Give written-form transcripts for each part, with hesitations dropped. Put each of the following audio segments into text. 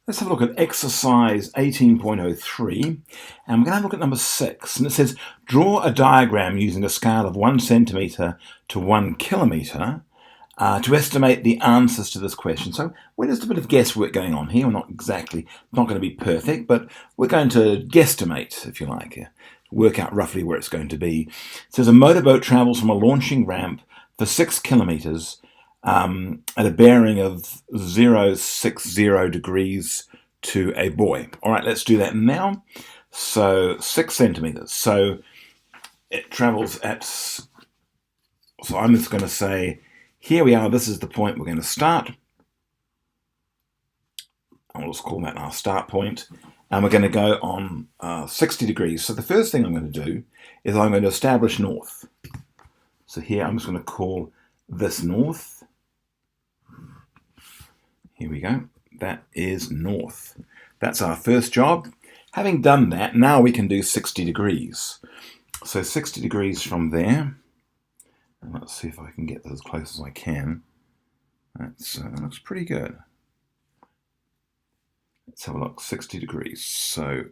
Let's have a look at exercise 18.03, and we're going to have a look at number 6. And it says, draw a diagram using a scale of 1 centimetre to 1 kilometre to estimate the answers to this question. So well, there's a bit of guesswork going on here. We're not going to be perfect, but we're going to guesstimate, if you like, work out roughly where it's going to be. It says a motorboat travels from a launching ramp for 6 kilometres at a bearing of 060 degrees to a buoy. All right, let's do that now. So 6 centimetres. So it travels at, so I'm just going to say, here we are, this is the point we're going to start. I'll just call that our start point. And we're going to go on 60 degrees. So the first thing I'm going to do is I'm going to establish north. So here I'm just going to call this north. Here we go. That is north. That's our first job. Having done that, now we can do 60 degrees. So 60 degrees from there. And let's see if I can get as close as I can. That looks pretty good. Let's have a look. 60 degrees. So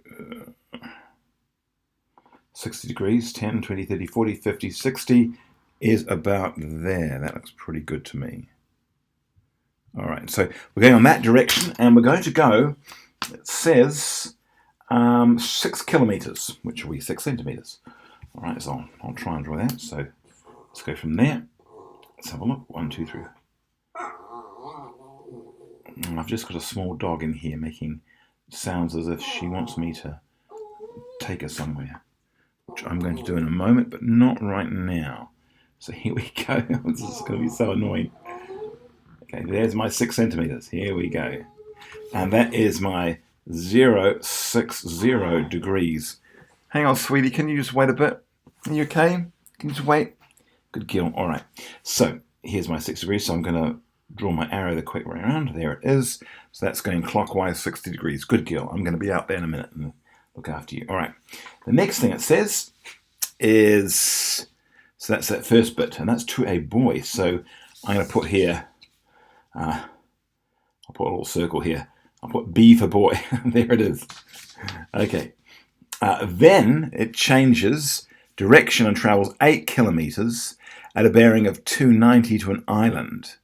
60 degrees, 10, 20, 30, 40, 50, 60 is about there. That looks pretty good to me. All right, so we're going on that direction, and we're going to go, it says 6 kilometres, which will be 6 centimetres. All right, so I'll try and draw that. So let's go from there. Let's have a look. 1, 2, 3. I've just got a small dog in here making sounds as if she wants me to take her somewhere, which I'm going to do in a moment, but not right now. So here we go. This is going to be so annoying. Okay, there's my 6 centimetres. Here we go. And that is my 060 degrees. Hang on, sweetie. Can you just wait a bit? Are you okay? Can you just wait? Good girl. All right. So here's my 6 degrees. So I'm going to draw my arrow the quick way around. There it is. So that's going clockwise 60 degrees. Good girl. I'm going to be out there in a minute and look after you. All right. The next thing it says is, so that's that first bit, and that's to a buoy. So I'm going to put here, I'll put a little circle here. I'll put B for boy. There it is. Okay. Then it changes direction and travels 8 kilometres at a bearing of 290 to an island.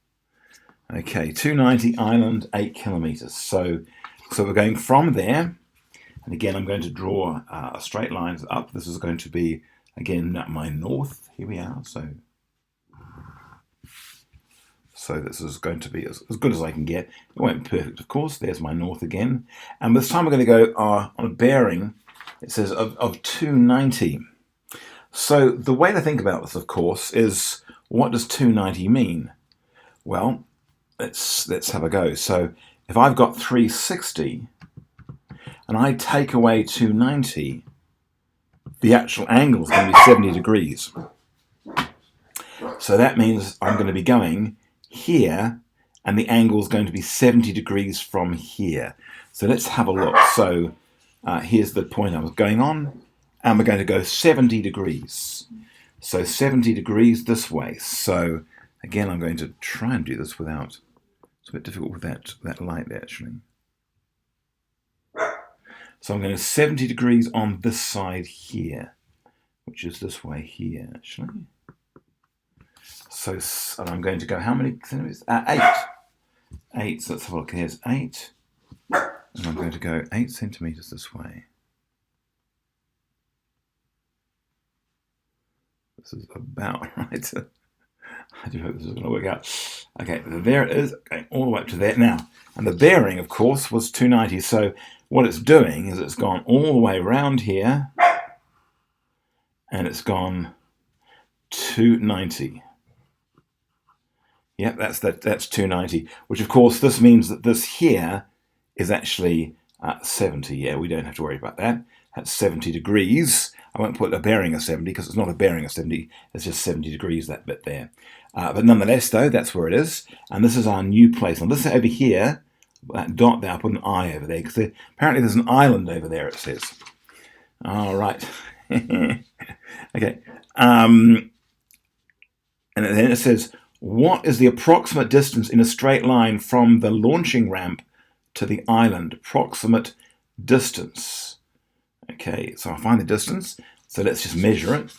Okay, 290 island, 8 kilometres. So we're going from there, and again I'm going to draw a straight line up. This is going to be, again, my north. Here we are. So this is going to be as good as I can get. It won't be perfect, of course. There's my north again. And this time we're going to go on a bearing, it says, of 290. So the way to think about this, of course, is what does 290 mean? Well, let's have a go. So if I've got 360 and I take away 290, the actual angle is going to be 70 degrees. So that means I'm going to be going here, and the angle is going to be 70 degrees from here. So let's have a look. So here's the point I was going on, and we're going to go 70 degrees. So 70 degrees this way. So again, I'm going to try and do this without, it's a bit difficult with that light there, actually. So I'm going to 70 degrees on this side here, which is this way here, actually. So, and I'm going to go how many centimetres? 8. 8, so let's have a look. Here's 8. And I'm going to go 8 centimetres this way. This is about right. I do hope this is going to work out. Okay, there it is, going all the way up to there. Now, and the bearing, of course, was 290. So what it's doing is it's gone all the way around here, and it's gone 290. Yep, that's 290, which of course this means that this here is actually 70. Yeah, we don't have to worry about that. That's 70 degrees. I won't put a bearing of 70 because it's not a bearing of 70. It's just 70 degrees, that bit there. But nonetheless, though, that's where it is. And this is our new place. Now, this over here, that dot there, I'll put an I over there because apparently there's an island over there, it says. All right. Okay. And then it says, what is the approximate distance in a straight line from the launching ramp to the island, approximate distance. Okay, so I'll find the distance. So let's just measure it.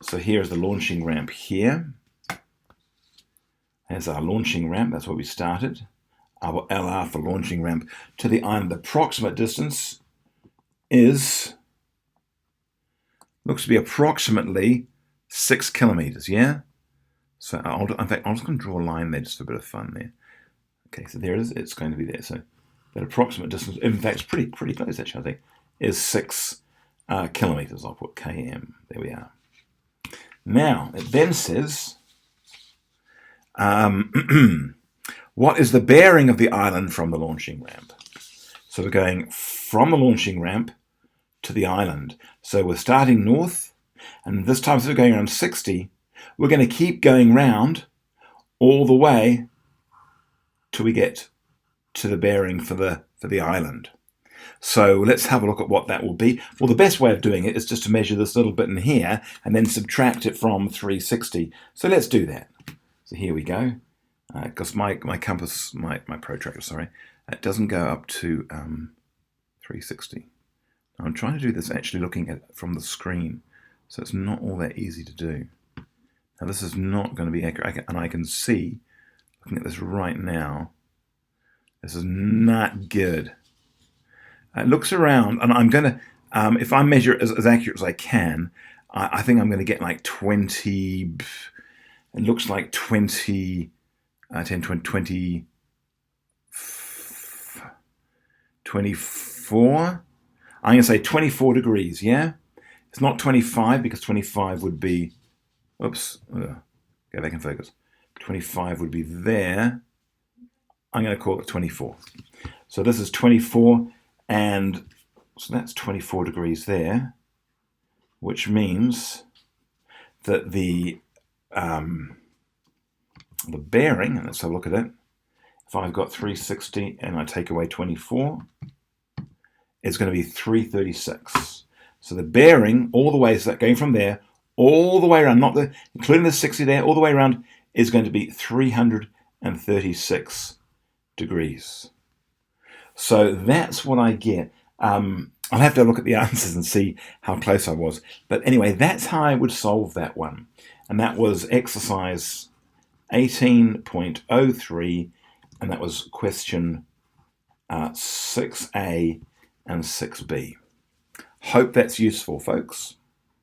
So here is the launching ramp here. There's our launching ramp, that's where we started. Our LR for launching ramp to the island. The approximate distance is, looks to be approximately 6 kilometers, yeah? So in fact, I'm just going to draw a line there just for a bit of fun there. Okay, so there it is, it's going to be there. So that approximate distance, in fact, it's pretty close actually, I think, is 6 kilometers. I'll put km, there we are. Now, it then says, what is the bearing of the island from the launching ramp? So we're going from the launching ramp to the island. So we're starting north, and this time, so we're going around 60, we're going to keep going round all the way till we get to the bearing for the island. So let's have a look at what that will be. Well, the best way of doing it is just to measure this little bit in here and then subtract it from 360. So let's do that. So here we go. Because my compass, my protractor, sorry, it doesn't go up to 360. I'm trying to do this actually looking at from the screen, so it's not all that easy to do. Now this is not going to be accurate, and I can see, looking at this right now, this is not good. It looks around, and I'm going to, if I measure it as accurate as I can, I think I'm going to get like 20, it looks like 20, 10, 20, 20, 24. I'm going to say 24 degrees, yeah? It's not 25 because 25 would be, oops, go back and focus. 25 would be there. I'm going to call it 24. So this is 24, and so that's 24 degrees there, which means that the bearing, and let's have a look at it, if I've got 360 and I take away 24, it's going to be 336. So the bearing all the way, so that going from there all the way around, not the including the 60 there, all the way around, is going to be 336 degrees. So that's what I get. I'll have to look at the answers and see how close I was. But anyway, that's how I would solve that one. And that was exercise 18.03, and that was question 6A and 6B. Hope that's useful, folks.